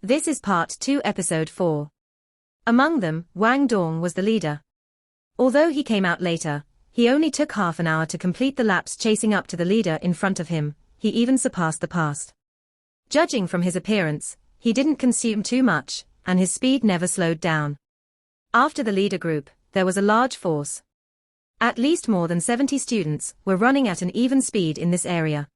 This is Part 2 Episode 4. Among them, Wang Dong was the leader. Although he came out later, he only took half an hour to complete the laps chasing up to the leader in front of him. He even surpassed the past. Judging from his appearance, he didn't consume too much, and his speed never slowed down. After the leader group, there was a large force. At least more than 70 students were running at an even speed in this area.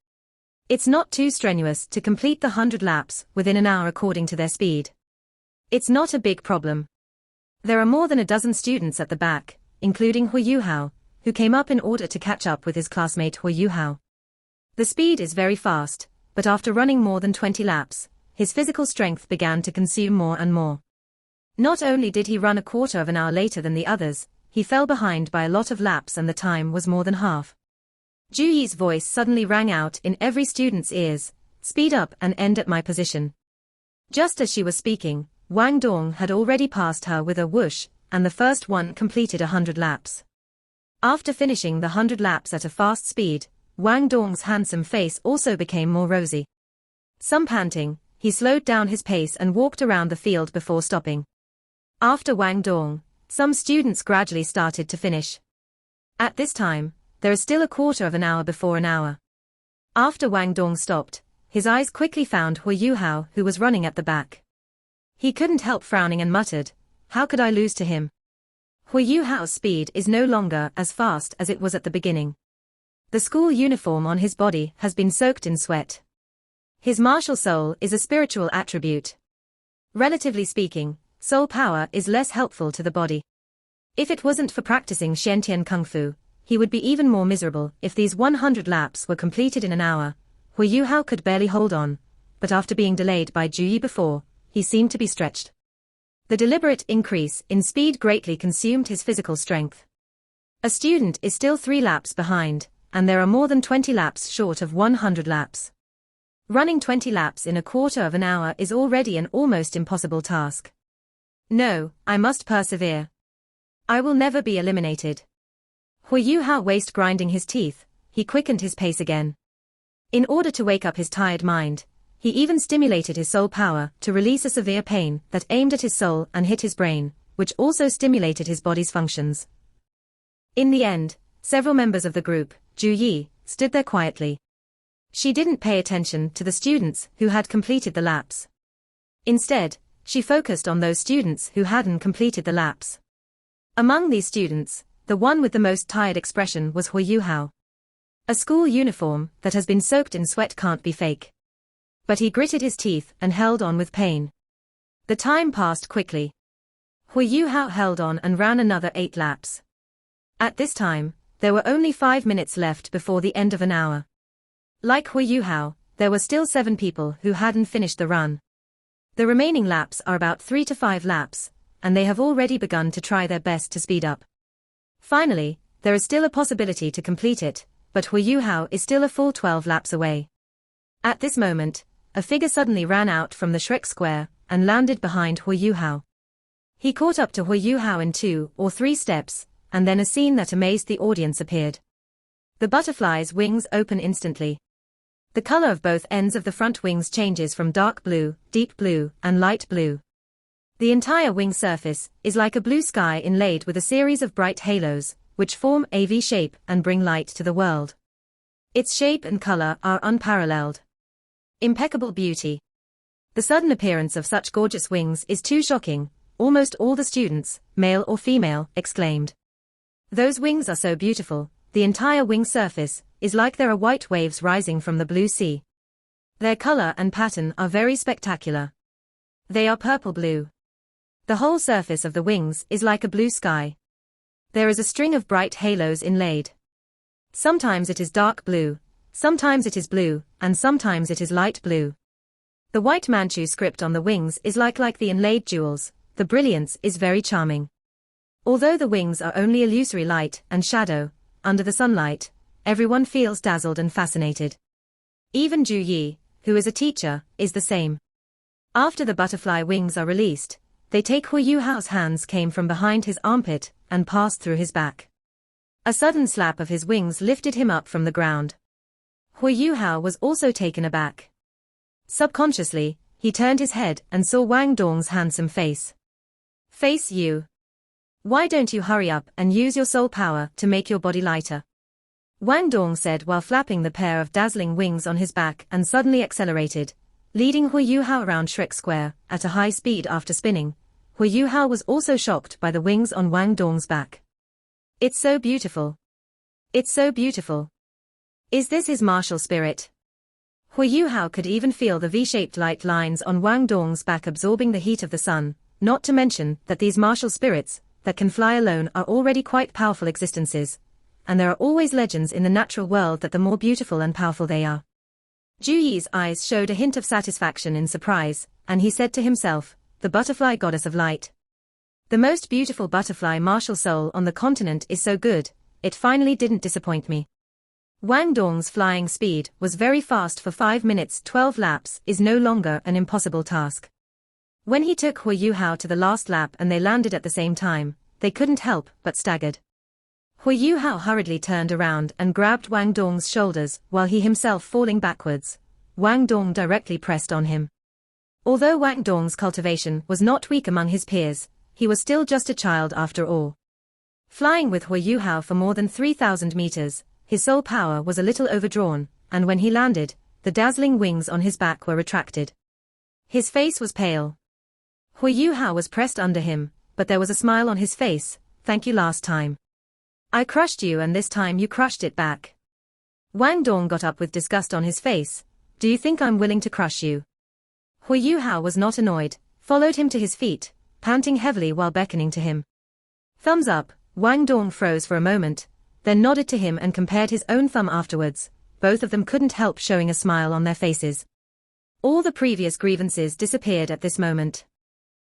It's not too strenuous to complete the 100 laps within an hour according to their speed. It's not a big problem. There are more than a dozen students at the back, including Hu Yuhao, who came up in order to catch up with his classmate Hu Yuhao. The speed is very fast, but after running more than 20 laps, his physical strength began to consume more and more. Not only did he run a quarter of an hour later than the others, he fell behind by a lot of laps and the time was more than half. Ju Yi's voice suddenly rang out in every student's ears, "Speed up and end at my position." Just as she was speaking, Wang Dong had already passed her with a whoosh, and the first one completed 100 laps. After finishing the 100 laps at a fast speed, Wang Dong's handsome face also became more rosy. Some panting, he slowed down his pace and walked around the field before stopping. After Wang Dong, some students gradually started to finish. At this time, there is still a quarter of an hour before an hour. After Wang Dong stopped, his eyes quickly found Hu Yuhao, who was running at the back. He couldn't help frowning and muttered, "How could I lose to him?" Hu Yuhao's speed is no longer as fast as it was at the beginning. The school uniform on his body has been soaked in sweat. His martial soul is a spiritual attribute. Relatively speaking, soul power is less helpful to the body. If it wasn't for practicing Shen-Tian Kung Fu, he would be even more miserable. If these 100 laps were completed in an hour, Hu Yuhao could barely hold on, but after being delayed by Ju Yi before, he seemed to be stretched. The deliberate increase in speed greatly consumed his physical strength. A student is still 3 laps behind, and there are more than 20 laps short of 100 laps. Running 20 laps in a quarter of an hour is already an almost impossible task. No, I must persevere. I will never be eliminated. Hu Yuhao waste grinding his teeth, he quickened his pace again. In order to wake up his tired mind, he even stimulated his soul power to release a severe pain that aimed at his soul and hit his brain, which also stimulated his body's functions. In the end, several members of the group, Ju Yi, stood there quietly. She didn't pay attention to the students who had completed the laps. Instead, she focused on those students who hadn't completed the laps. Among these students, the one with the most tired expression was Hu Yuhao. A school uniform that has been soaked in sweat can't be fake. But he gritted his teeth and held on with pain. The time passed quickly. Hu Yuhao held on and ran another 8 laps. At this time, there were only 5 minutes left before the end of an hour. Like Hu Yuhao, there were still 7 people who hadn't finished the run. The remaining laps are about 3 to 5 laps, and they have already begun to try their best to speed up. Finally, there is still a possibility to complete it, but Hu Yuhao is still a full 12 laps away. At this moment, a figure suddenly ran out from the Shrek Square and landed behind Hu Yuhao. He caught up to Hu Yuhao in 2 or 3 steps, and then a scene that amazed the audience appeared. The butterfly's wings open instantly. The color of both ends of the front wings changes from dark blue, deep blue, and light blue. The entire wing surface is like a blue sky inlaid with a series of bright halos, which form a V shape and bring light to the world. Its shape and color are unparalleled. Impeccable beauty. The sudden appearance of such gorgeous wings is too shocking, almost all the students, male or female, exclaimed. Those wings are so beautiful, the entire wing surface is like there are white waves rising from the blue sea. Their color and pattern are very spectacular. They are purple-blue. The whole surface of the wings is like a blue sky. There is a string of bright halos inlaid. Sometimes it is dark blue, sometimes it is blue, and sometimes it is light blue. The white Manchu script on the wings is like the inlaid jewels. The brilliance is very charming. Although the wings are only illusory light and shadow, under the sunlight, everyone feels dazzled and fascinated. Even Ju Yi, who is a teacher, is the same. After the butterfly wings are released, they take Hu Yuhao's hands came from behind his armpit and passed through his back. A sudden slap of his wings lifted him up from the ground. Hu Yuhao was also taken aback. Subconsciously, he turned his head and saw Wang Dong's handsome face. Face you. Why don't you hurry up and use your soul power to make your body lighter? Wang Dong said while flapping the pair of dazzling wings on his back and suddenly accelerated, leading Hu Yuhao around Shrek Square at a high speed after spinning. Hu Yuhao was also shocked by the wings on Wang Dong's back. It's so beautiful. It's so beautiful. Is this his martial spirit? Hu Yuhao could even feel the V-shaped light lines on Wang Dong's back absorbing the heat of the sun, not to mention that these martial spirits that can fly alone are already quite powerful existences, and there are always legends in the natural world that the more beautiful and powerful they are. Ju Yi's eyes showed a hint of satisfaction in surprise, and he said to himself, the butterfly goddess of light. The most beautiful butterfly martial soul on the continent is so good, it finally didn't disappoint me. Wang Dong's flying speed was very fast. For 5 minutes 12 laps is no longer an impossible task. When he took Hu Yuhao to the last lap and they landed at the same time, they couldn't help but staggered. Hu Yuhao hurriedly turned around and grabbed Wang Dong's shoulders while he himself falling backwards. Wang Dong directly pressed on him. Although Wang Dong's cultivation was not weak among his peers, he was still just a child after all. Flying with Hu Yuhao for more than 3,000 meters, his soul power was a little overdrawn, and when he landed, the dazzling wings on his back were retracted. His face was pale. Hu Yuhao was pressed under him, but there was a smile on his face. Thank you last time. I crushed you and this time you crushed it back. Wang Dong got up with disgust on his face. Do you think I'm willing to crush you? Hu Yuhao was not annoyed, followed him to his feet, panting heavily while beckoning to him. Thumbs up. Wang Dong froze for a moment, then nodded to him and compared his own thumb afterwards. Both of them couldn't help showing a smile on their faces. All the previous grievances disappeared at this moment.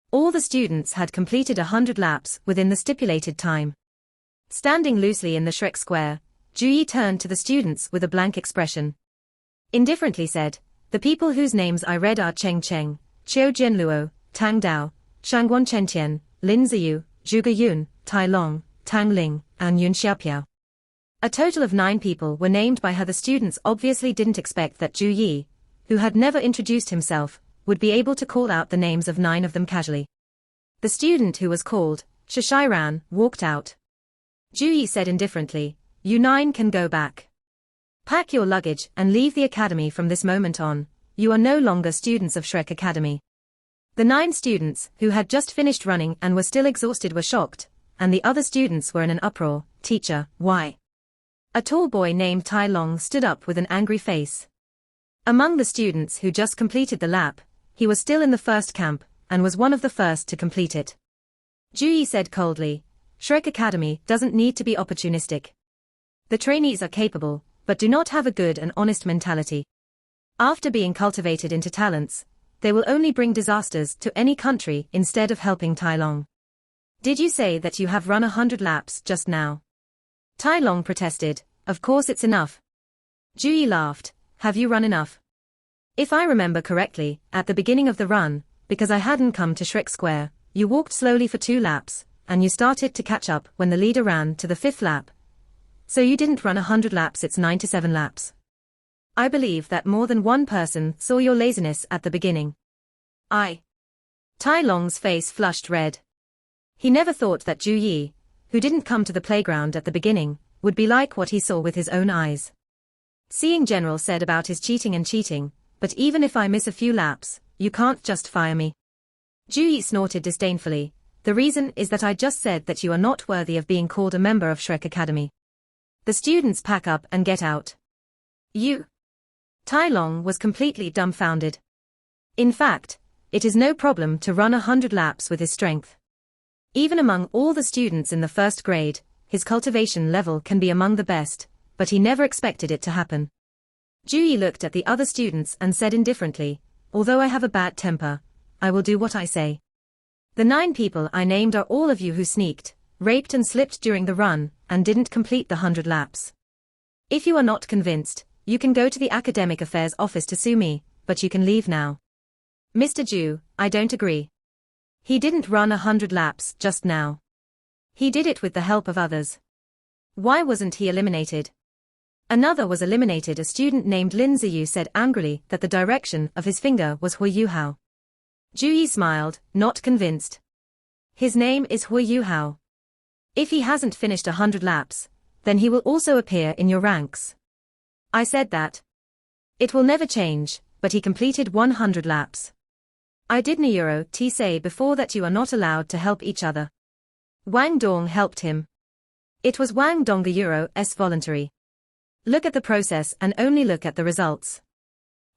All the students had completed 100 laps within the stipulated time. Standing loosely in the Shrek Square, Ju Yi turned to the students with a blank expression. Indifferently said, the people whose names I read are Cheng Cheng, Qiu Jianluo, Tang Dao, Shangguan Chentian, Lin Ziyu, Zhuge Yun, Tai Long, Tang Ling, and Yun Xiaopiao. A total of 9 people were named by her. The students obviously didn't expect that Ju Yi, who had never introduced himself, would be able to call out the names of 9 of them casually. The student who was called Shishiran walked out. Ju Yi said indifferently, you 9 can go back. Pack your luggage and leave the academy from this moment on. You are no longer students of Shrek Academy. The 9 students who had just finished running and were still exhausted were shocked, and the other students were in an uproar. Teacher, why? A tall boy named Tai Long stood up with an angry face. Among the students who just completed the lap, he was still in the first camp, and was one of the first to complete it. Ju Yi said coldly, Shrek Academy doesn't need to be opportunistic. The trainees are capable, but do not have a good and honest mentality. After being cultivated into talents, they will only bring disasters to any country instead of helping Tai Long. Did you say that you have run 100 laps just now? Tai Long protested, of course it's enough. Ju Yi laughed, have you run enough? If I remember correctly, at the beginning of the run, because I hadn't come to Shrek Square, you walked slowly for 2 laps, and you started to catch up when the leader ran to the 5th lap. So you didn't run 100 laps, it's 97 laps. I believe that more than one person saw your laziness at the beginning. Tai Long's face flushed red. He never thought that Ju Yi, who didn't come to the playground at the beginning, would be like what he saw with his own eyes. Seeing General said about his cheating, but even if I miss a few laps, you can't just fire me. Ju Yi snorted disdainfully. The reason is that I just said that you are not worthy of being called a member of Shrek Academy. The students pack up and get out. You. Tai Long was completely dumbfounded. In fact, it is no problem to run 100 laps with his strength. Even among all the students in the first grade, his cultivation level can be among the best, but he never expected it to happen. Ju Yi looked at the other students and said indifferently, although I have a bad temper, I will do what I say. The 9 people I named are all of you who sneaked, raped and slipped during the run, and didn't complete the 100 laps. If you are not convinced, you can go to the Academic Affairs office to sue me, but you can leave now. Mr. Ju, I don't agree. He didn't run 100 laps just now. He did it with the help of others. Why wasn't he eliminated? Another was eliminated. A student named Lin Ziyu said angrily that the direction of his finger was Hui Yuhao. Zhu Yi smiled, not convinced. His name is Hui Yuhao. If he hasn't finished 100 laps, then he will also appear in your ranks. I said that. It will never change, but he completed 100 laps. I did Euro T say before that you are not allowed to help each other. Wang Dong helped him. It was Wang Dong the Euro's voluntary. Look at the process and only look at the results.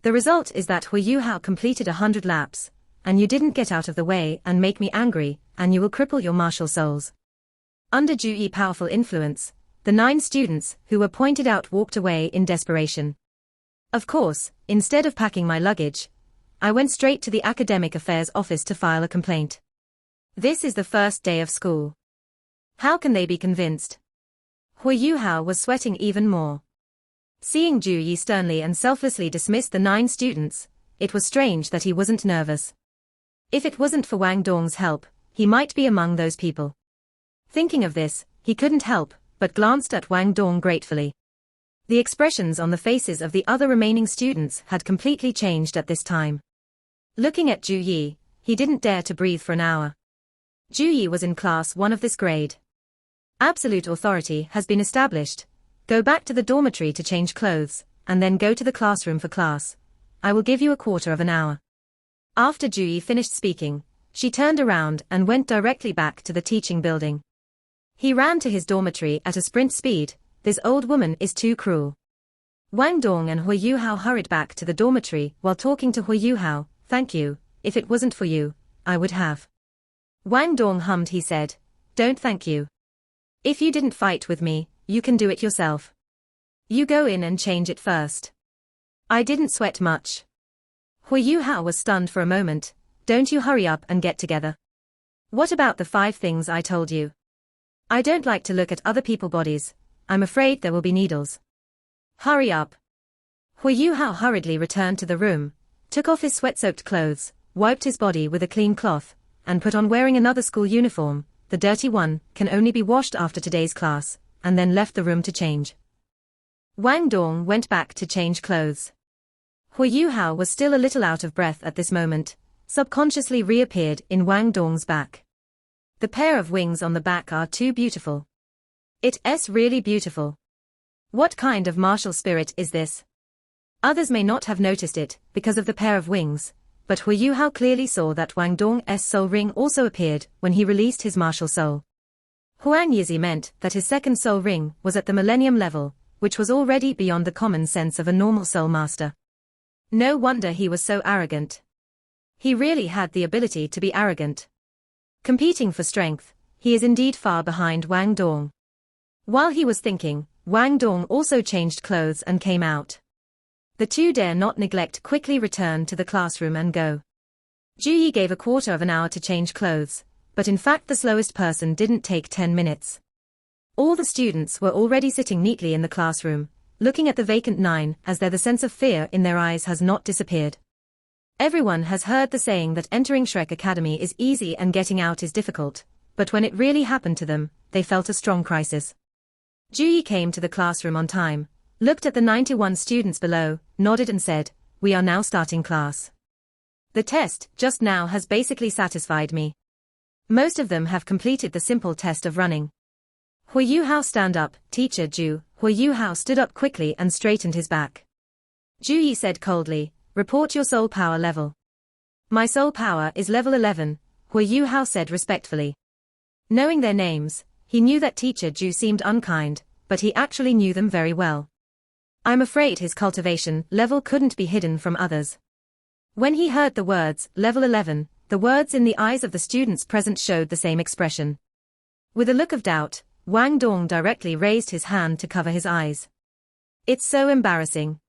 The result is that Hui Yuhao completed 100 laps, and you didn't get out of the way and make me angry, and you will cripple your martial souls. Under Zhu Yi's powerful influence, the 9 students who were pointed out walked away in desperation. Of course, instead of packing my luggage, I went straight to the academic affairs office to file a complaint. This is the first day of school. How can they be convinced? Hui Yuhao was sweating even more. Seeing Zhu Yi sternly and selflessly dismiss the 9 students, it was strange that he wasn't nervous. If it wasn't for Wang Dong's help, he might be among those people. Thinking of this, he couldn't help but glanced at Wang Dong gratefully. The expressions on the faces of the other remaining students had completely changed at this time. Looking at Zhu Yi, he didn't dare to breathe for an hour. Zhu Yi was in class 1 of this grade. Absolute authority has been established. Go back to the dormitory to change clothes, and then go to the classroom for class. I will give you a quarter of an hour. After Zhu Yi finished speaking, she turned around and went directly back to the teaching building. He ran to his dormitory at a sprint speed. This old woman is too cruel. Wang Dong and Hui Yuhao hurried back to the dormitory while talking to Hui Yuhao. Thank you, if it wasn't for you, I would have. Wang Dong hummed. He said, don't thank you. If you didn't fight with me, you can do it yourself. You go in and change it first. I didn't sweat much. Hui Yuhao was stunned for a moment. Don't you hurry up and get together. What about the 5 things I told you? I don't like to look at other people's bodies. I'm afraid there will be needles. Hurry up. Hui Yuhao hurriedly returned to the room, took off his sweat-soaked clothes, wiped his body with a clean cloth, and put on wearing another school uniform. The dirty one can only be washed after today's class, and then left the room to change. Wang Dong went back to change clothes. Hui Yuhao was still a little out of breath at this moment, subconsciously reappeared in Wang Dong's back. The pair of wings on the back are too beautiful. It's really beautiful. What kind of martial spirit is this? Others may not have noticed it because of the pair of wings, but Hui Yuhao clearly saw that Wang Dong's soul ring also appeared when he released his martial soul. Huang Yizi meant that his second soul ring was at the millennium level, which was already beyond the common sense of a normal soul master. No wonder he was so arrogant. He really had the ability to be arrogant. Competing for strength, he is indeed far behind Wang Dong. While he was thinking, Wang Dong also changed clothes and came out. The 2 dare not neglect quickly returned to the classroom and go. Zhu Yi gave a quarter of an hour to change clothes, but in fact the slowest person didn't take 10 minutes. All the students were already sitting neatly in the classroom, looking at the vacant 9 as though the sense of fear in their eyes has not disappeared. Everyone has heard the saying that entering Shrek Academy is easy and getting out is difficult, but when it really happened to them, they felt a strong crisis. Zhu Yi came to the classroom on time, looked at the 91 students below, nodded and said, we are now starting class. The test just now has basically satisfied me. Most of them have completed the simple test of running. Hui Yuhao stand up, teacher Zhu. Hui Yuhao stood up quickly and straightened his back. Zhu Yi said coldly, report your soul power level. My soul power is level 11, Hui Yuhao said respectfully. Knowing their names, he knew that teacher Zhu seemed unkind, but he actually knew them very well. I'm afraid his cultivation level couldn't be hidden from others. When he heard the words, level 11, the words in the eyes of the students present showed the same expression. With a look of doubt, Wang Dong directly raised his hand to cover his eyes. It's so embarrassing.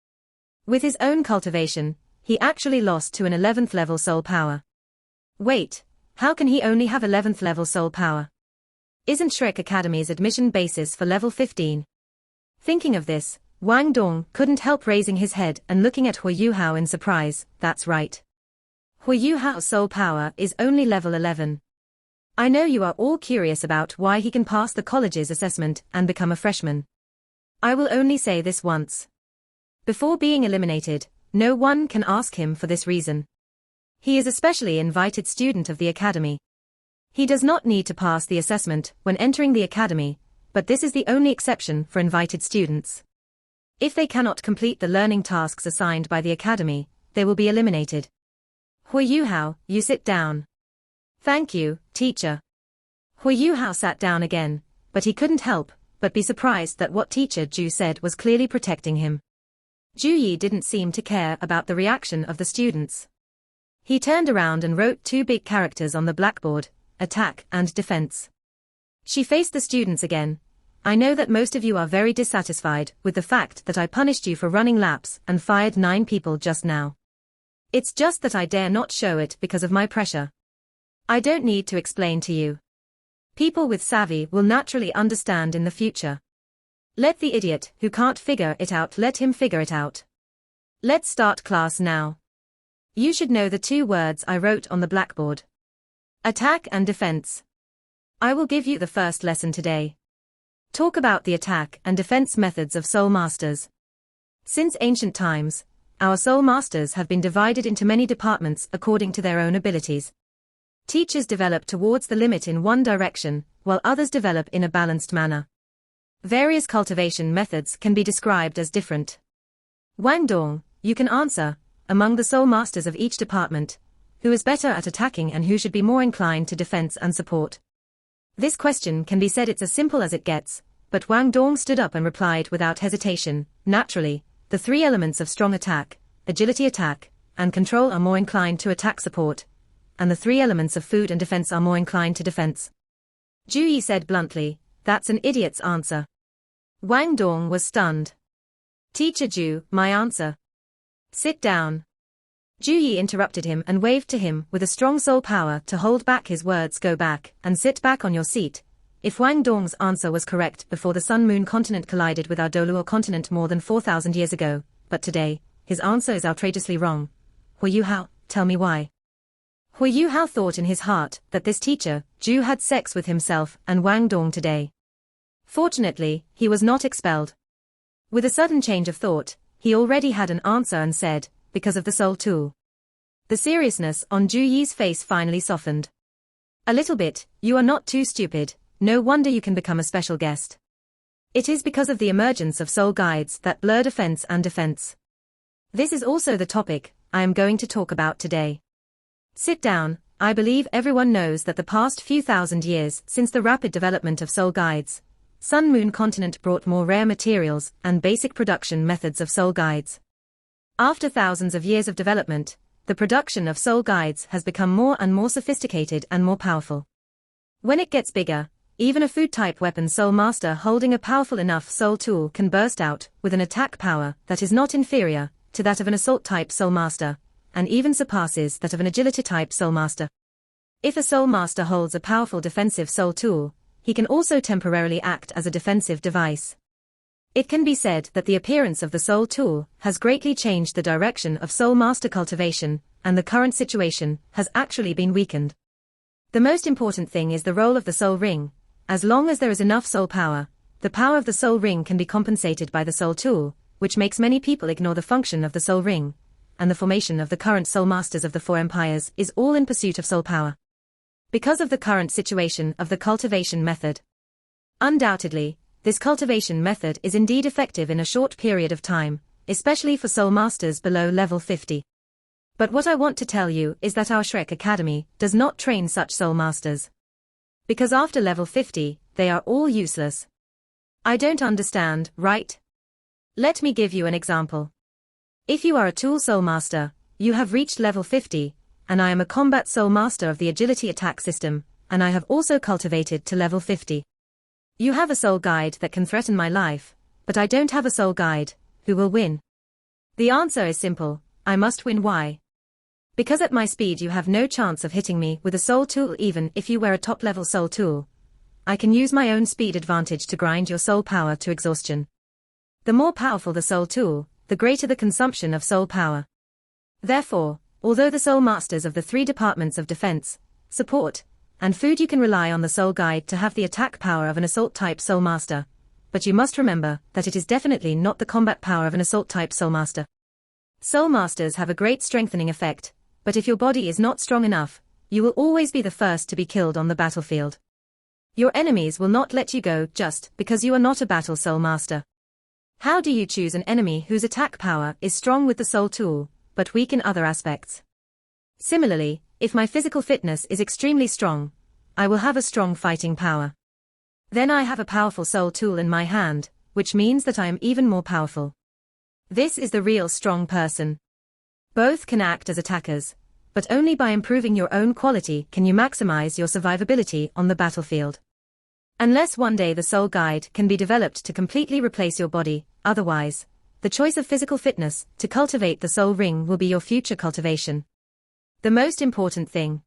With his own cultivation, he actually lost to an 11th level soul power. Wait, how can he only have 11th level soul power? Isn't Shrek Academy's admission basis for level 15? Thinking of this, Wang Dong couldn't help raising his head and looking at Hui Yuhao in surprise. That's right. Hui Yuhao's soul power is only level 11. I know you are all curious about why he can pass the college's assessment and become a freshman. I will only say this once. Before being eliminated, no one can ask him for this reason. He is a specially invited student of the academy. He does not need to pass the assessment when entering the academy, but this is the only exception for invited students. If they cannot complete the learning tasks assigned by the academy, they will be eliminated. Hui Yuhao, you sit down. Thank you, teacher. Hui Yuhao sat down again, but he couldn't help but be surprised that what teacher Ju said was clearly protecting him. Ju Yi didn't seem to care about the reaction of the students. He turned around and wrote 2 big characters on the blackboard, attack and defense. She faced the students again. I know that most of you are very dissatisfied with the fact that I punished you for running laps and fired 9 people just now. It's just that I dare not show it because of my pressure. I don't need to explain to you. People with savvy will naturally understand in the future. Let the idiot who can't figure it out let him figure it out. Let's start class now. You should know the 2 words I wrote on the blackboard. Attack and defense. I will give you the first lesson today. Talk about the attack and defense methods of soul masters. Since ancient times, our soul masters have been divided into many departments according to their own abilities. Teachers develop towards the limit in one direction, while others develop in a balanced manner. Various cultivation methods can be described as different. Wang Dong, you can answer, among the soul masters of each department, who is better at attacking and who should be more inclined to defense and support? This question can be said it's as simple as it gets, but Wang Dong stood up and replied without hesitation. Naturally, the 3 elements of strong attack, agility attack, and control are more inclined to attack support, and the 3 elements of food and defense are more inclined to defense. Ju Yi said bluntly, that's an idiot's answer. Wang Dong was stunned. Teacher Ju, my answer. Sit down. Ju Yi interrupted him and waved to him with a strong soul power to hold back his words. Go back and sit back on your seat. If Wang Dong's answer was correct before the Sun-Moon continent collided with our Doluo continent more than 4,000 years ago, but today, his answer is outrageously wrong. Hui Yuhao, tell me why. Hui Yuhao thought in his heart that this teacher, Ju, had sex with himself and Wang Dong today. Fortunately, he was not expelled. With a sudden change of thought, he already had an answer and said, because of the soul tool. The seriousness on Ju Yi's face finally softened. A little bit. You are not too stupid, no wonder you can become a special guest. It is because of the emergence of soul guides that blur offense and defense. This is also the topic I am going to talk about today. Sit down. I believe everyone knows that the past few thousand years since the rapid development of soul guides, Sun-Moon continent brought more rare materials and basic production methods of soul guides. After thousands of years of development, the production of soul guides has become more and more sophisticated and more powerful. When it gets bigger, even a food-type weapon soul master holding a powerful enough soul tool can burst out with an attack power that is not inferior to that of an assault-type soul master, and even surpasses that of an agility-type soul master. If a soul master holds a powerful defensive soul tool, he can also temporarily act as a defensive device. It can be said that the appearance of the soul tool has greatly changed the direction of soul master cultivation, and the current situation has actually been weakened. The most important thing is the role of the soul ring. As long as there is enough soul power, the power of the soul ring can be compensated by the soul tool, which makes many people ignore the function of the soul ring, and the formation of the current soul masters of the 4 empires is all in pursuit of soul power. Because of the current situation of the cultivation method. Undoubtedly, this cultivation method is indeed effective in a short period of time, especially for soul masters below level 50. But what I want to tell you is that our Shrek Academy does not train such soul masters. Because after level 50, they are all useless. I don't understand, right? Let me give you an example. If you are a tool soul master, you have reached level 50, and I am a combat soul master of the agility attack system, and I have also cultivated to level 50. You have a soul guide that can threaten my life, but I don't have a soul guide. Who will win? The answer is simple. I must win. Why? Because at my speed you have no chance of hitting me with a soul tool even if you wear a top-level soul tool. I can use my own speed advantage to grind your soul power to exhaustion. The more powerful the soul tool, the greater the consumption of soul power. Therefore, although the soul masters of the 3 departments of defense, support, and food you can rely on the soul guide to have the attack power of an assault-type soul master, but you must remember that it is definitely not the combat power of an assault-type Soul Master. Soul Masters have a great strengthening effect, but if your body is not strong enough, you will always be the first to be killed on the battlefield. Your enemies will not let you go just because you are not a Battle Soul Master. How do you choose an enemy whose attack power is strong with the Soul Tool, but weak in other aspects? Similarly, if my physical fitness is extremely strong, I will have a strong fighting power. Then I have a powerful Soul Tool in my hand, which means that I am even more powerful. This is the real strong person. Both can act as attackers, but only by improving your own quality can you maximize your survivability on the battlefield. Unless one day the Soul Guide can be developed to completely replace your body, otherwise, the choice of physical fitness to cultivate the Soul Ring will be your future cultivation. The most important thing.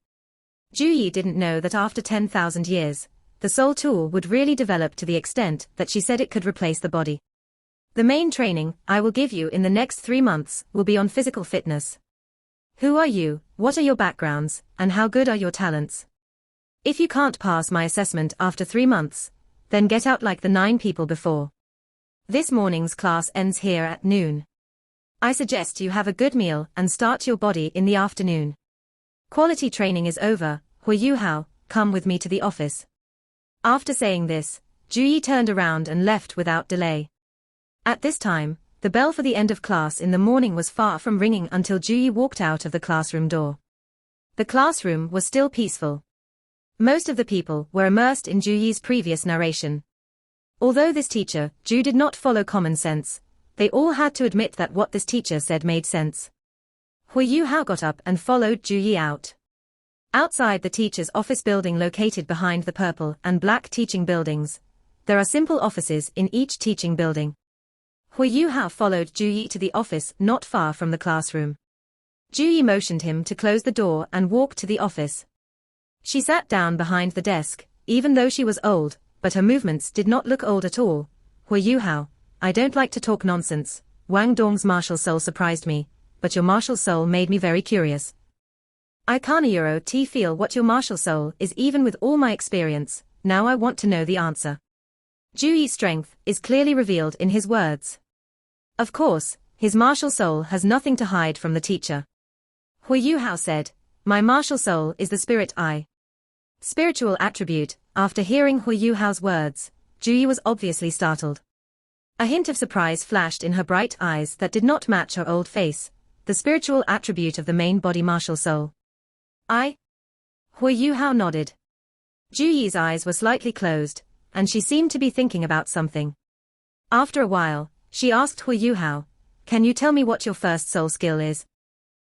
Ju Yi didn't know that after 10,000 years, the Soul Tool would really develop to the extent that she said it could replace the body. The main training I will give you in the next 3 months will be on physical fitness. Who are you, what are your backgrounds, and how good are your talents? If you can't pass my assessment after 3 months, then get out like the 9 people before. This morning's class ends here at noon. I suggest you have a good meal and start your body in the afternoon. Quality training is over. Hui Yu Hao, come with me to the office. After saying this, Ju Yi turned around and left without delay. At this time, the bell for the end of class in the morning was far from ringing until Ju Yi walked out of the classroom door. The classroom was still peaceful. Most of the people were immersed in Ju Yi's previous narration. Although this teacher, Ju, did not follow common sense, they all had to admit that what this teacher said made sense. Hui Yu Hao got up and followed Ju Yi out. Outside the teacher's office building located behind the purple and black teaching buildings, there are simple offices in each teaching building. Hui Yu Hao followed Ju Yi to the office not far from the classroom. Ju Yi motioned him to close the door and walk to the office. She sat down behind the desk, even though she was old, but her movements did not look old at all. Hui Yu Hao, I don't like to talk nonsense. Wang Dong's martial soul surprised me, but your martial soul made me very curious. I can't feel what your martial soul is even with all my experience. Now I want to know the answer. Ju Yi's strength is clearly revealed in his words. Of course, his martial soul has nothing to hide from the teacher. Hui Yu Hao said, my martial soul is the spirit eye. Spiritual attribute. After hearing Hui Yu Hao's words, Ju Yi was obviously startled. A hint of surprise flashed in her bright eyes that did not match her old face, the spiritual attribute of the main body martial soul. Hui Yu Hao nodded. Ju Yi's eyes were slightly closed, and she seemed to be thinking about something. After a while, she asked Hui Yu Hao, can you tell me what your first soul skill is?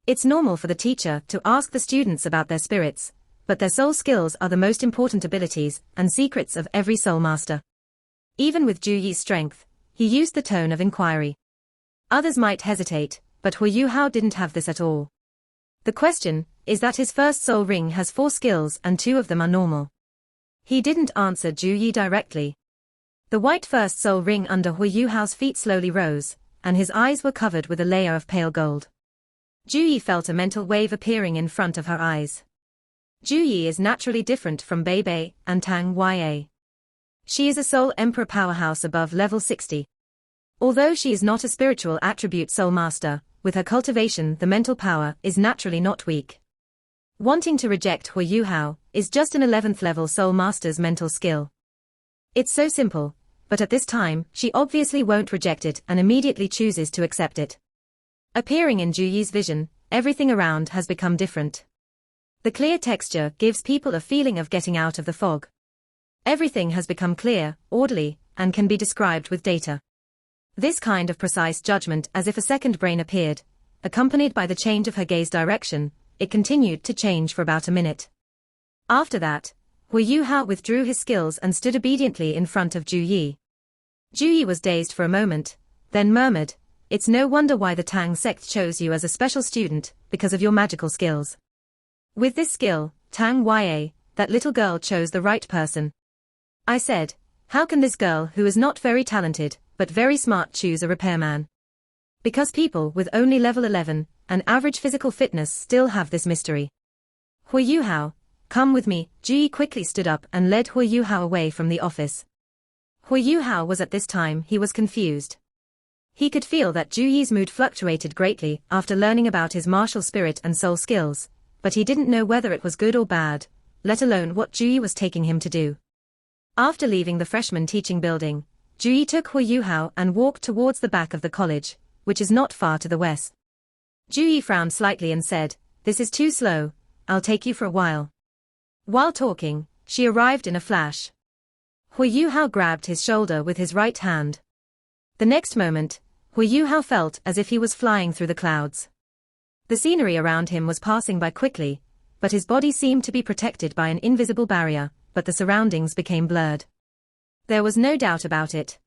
It's normal for the teacher to ask the students about their spirits, but their soul skills are the most important abilities and secrets of every soul master. Even with Ju Yi's strength, he used the tone of inquiry. Others might hesitate, but Hui Yu Hao didn't have this at all. The question is that his first soul ring has 4 skills and 2 of them are normal. He didn't answer Ju Yi directly. The white first soul ring under Hui Yu Hao's feet slowly rose, and his eyes were covered with a layer of pale gold. Ju Yi felt a mental wave appearing in front of her eyes. Ju Yi is naturally different from Bei Bei and Tang Ya. She is a soul emperor powerhouse above level 60. Although she is not a spiritual attribute soul master, with her cultivation the mental power is naturally not weak. Wanting to reject Hui Yu Hao is just an 11th level soul master's mental skill. It's so simple, but at this time she obviously won't reject it and immediately chooses to accept it. Appearing in Ju Yi's vision, everything around has become different. The clear texture gives people a feeling of getting out of the fog. Everything has become clear, orderly, and can be described with data. This kind of precise judgment as if a second brain appeared, accompanied by the change of her gaze direction, it continued to change for about a minute. After that, Hui Yu Hao withdrew his skills and stood obediently in front of Ju Yi. Ju Yi was dazed for a moment, then murmured, it's no wonder why the Tang sect chose you as a special student, because of your magical skills. With this skill, Tang Ya, that little girl chose the right person. I said, how can this girl who is not very talented, but very smart choose a repairman? Because people with only level 11, and average physical fitness still have this mystery. Hui Yu Hao, come with me. Ju Yi quickly stood up and led Hui Yu Hao away from the office. Hu Yuhao was at this time he was confused. He could feel that Ju Yi's mood fluctuated greatly after learning about his martial spirit and soul skills, but he didn't know whether it was good or bad, let alone what Ju Yi was taking him to do. After leaving the freshman teaching building, Ju Yi took Hu Yuhao and walked towards the back of the college, which is not far to the west. Ju Yi frowned slightly and said, "This is too slow, I'll take you for a while." While talking, she arrived in a flash. Hu Yuhao grabbed his shoulder with his right hand. The next moment, Hu Yuhao felt as if he was flying through the clouds. The scenery around him was passing by quickly, but his body seemed to be protected by an invisible barrier, but the surroundings became blurred. There was no doubt about it.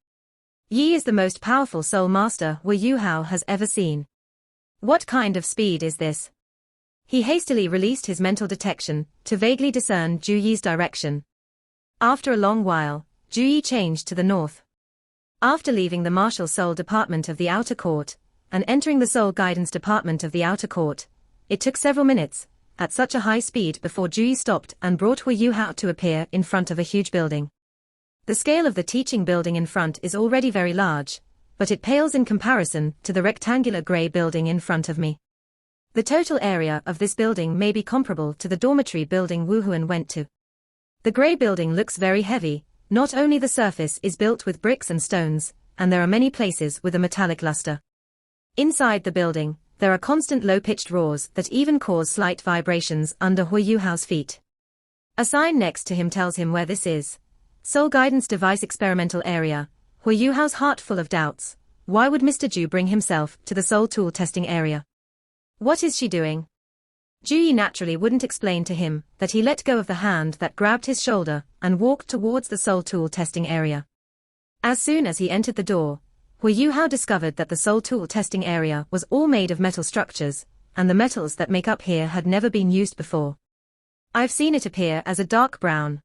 Yi is the most powerful soul master Hu Yuhao has ever seen. What kind of speed is this? He hastily released his mental detection to vaguely discern Ju Yi's direction. After a long while, Ju Yi changed to the north. After leaving the Martial Soul Department of the Outer Court, and entering the Soul Guidance Department of the Outer Court, it took several minutes, at such a high speed before Ju Yi stopped and brought Hu Yuhao to appear in front of a huge building. The scale of the teaching building in front is already very large, but it pales in comparison to the rectangular grey building in front of me. The total area of this building may be comparable to the dormitory building Wu Huan went to. The grey building looks very heavy, not only the surface is built with bricks and stones, and there are many places with a metallic luster. Inside the building, there are constant low-pitched roars that even cause slight vibrations under Hu Yuhao's feet. A sign next to him tells him where this is. Soul Guidance Device Experimental Area. Hu Yuhao's heart full of doubts. Why would Mr. Ju bring himself to the soul tool testing area? What is she doing? Ju Yi naturally wouldn't explain to him that he let go of the hand that grabbed his shoulder and walked towards the soul tool testing area. As soon as he entered the door, Hu Yuhao discovered that the soul tool testing area was all made of metal structures, and the metals that make up here had never been used before. I've seen it appear as a dark brown.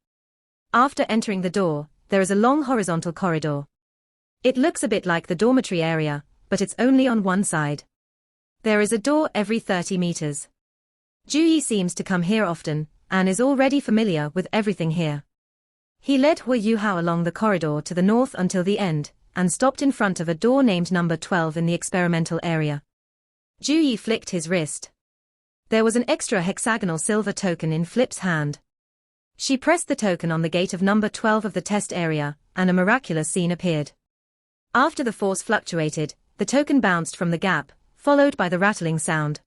After entering the door, there is a long horizontal corridor. It looks a bit like the dormitory area, but it's only on one side. There is a door every 30 meters. Ju Yi seems to come here often, and is already familiar with everything here. He led Hu Yuhao along the corridor to the north until the end, and stopped in front of a door named number 12 in the experimental area. Ju Yi flicked his wrist. There was an extra hexagonal silver token in Flip's hand. She pressed the token on the gate of number 12 of the test area, and a miraculous scene appeared. After the force fluctuated, the token bounced from the gap, followed by the rattling sound.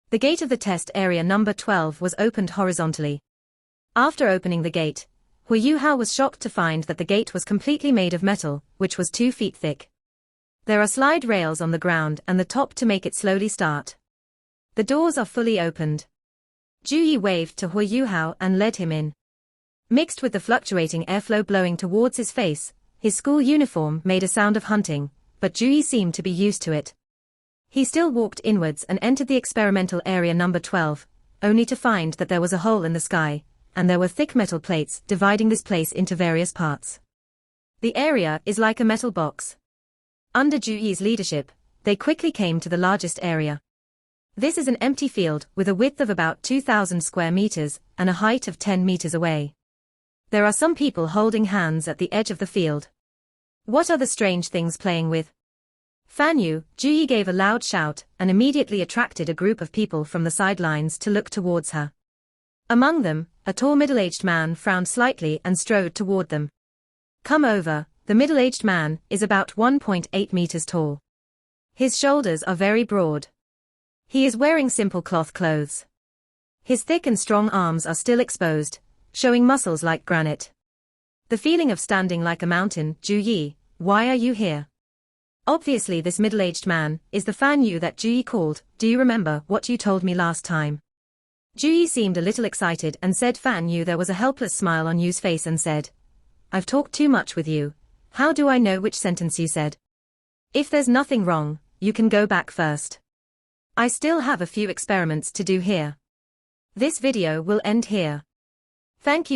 The gate of the test area number 12 was opened horizontally. After opening the gate, Hu Yuhao was shocked to find that the gate was completely made of metal, which was 2 feet thick. There are slide rails on the ground and the top to make it slowly start. The doors are fully opened. Ju Yi waved to Hu Yuhao and led him in. Mixed with the fluctuating airflow blowing towards his face, his school uniform made a sound of hunting, but Ju Yi seemed to be used to it. He still walked inwards and entered the experimental area number 12, only to find that there was a hole in the sky, and there were thick metal plates dividing this place into various parts. The area is like a metal box. Under Ju Yi's leadership, they quickly came to the largest area. This is an empty field with a width of about 2,000 square meters and a height of 10 meters away. There are some people holding hands at the edge of the field. What are the strange things playing with? Fan Yu, Ju Yi gave a loud shout and immediately attracted a group of people from the sidelines to look towards her. Among them, a tall middle-aged man frowned slightly and strode toward them. Come over. The middle-aged man is about 1.8 meters tall. His shoulders are very broad. He is wearing simple cloth clothes. His thick and strong arms are still exposed, showing muscles like granite. The feeling of standing like a mountain. Ju Yi, why are you here? Obviously this middle-aged man is the Fan Yu that Ju Yi called. Do you remember what you told me last time? Ju Yi seemed a little excited and said Fan Yu. There was a helpless smile on Yu's face and said, I've talked too much with you. How do I know which sentence you said? If there's nothing wrong, you can go back first. I still have a few experiments to do here. This video will end here. Thank you.